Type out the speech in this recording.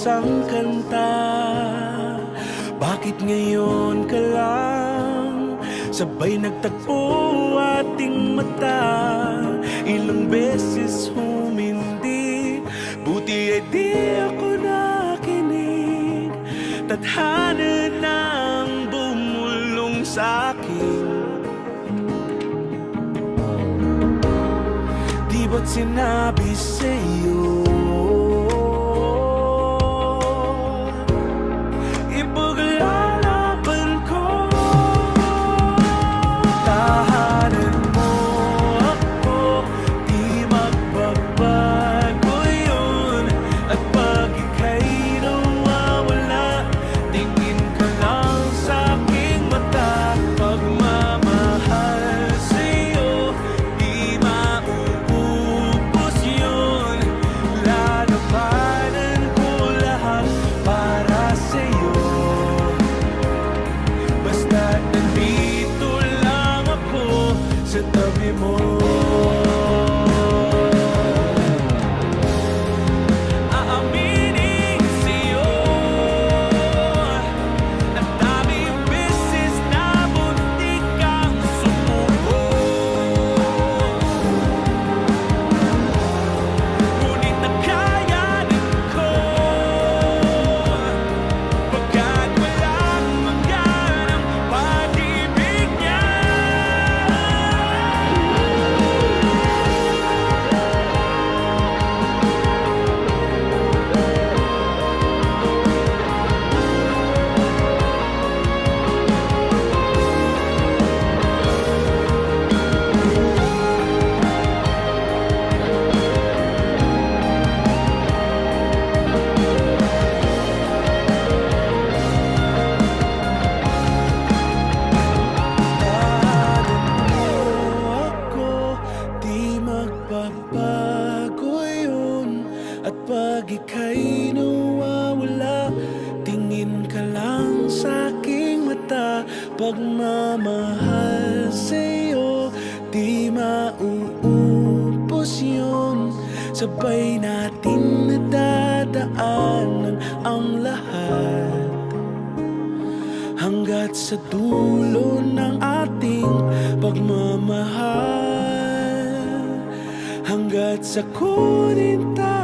isang kanta. Bakit ngayon ka lang sabay nagtagpo ating mata? Ilang beses humindi, buti ay di ako nakinig. Tadhana nang bumulong sa'kin. Di ba't sinabi sa'yo ipaglalaban ko? Tahanan mo ako, di magbabago yun. At pag ika'y nawawala, tingin ka lang sa'king mata. Pagmamahal sa'yo, di mauubos yun. Lalabanan ko lahat para sa'yo. Basta't nandito lang ako sa tabi mo. Aaminin sa'yo, ang daming beses na muntik kang sumuko. Ngunit nakayanin ko, pagkat walang maganang pag-ibig niya. Ako, di magbabago yun. At pag ika'y nawawala, tingin ka lang sa'king mata. Pagmamahal sa'yo, di mauubos yun. Sabay natin nadadaanan ang lahat hanggat sa dulo ng ating pagmamahal. Hanggat sa kunin tayo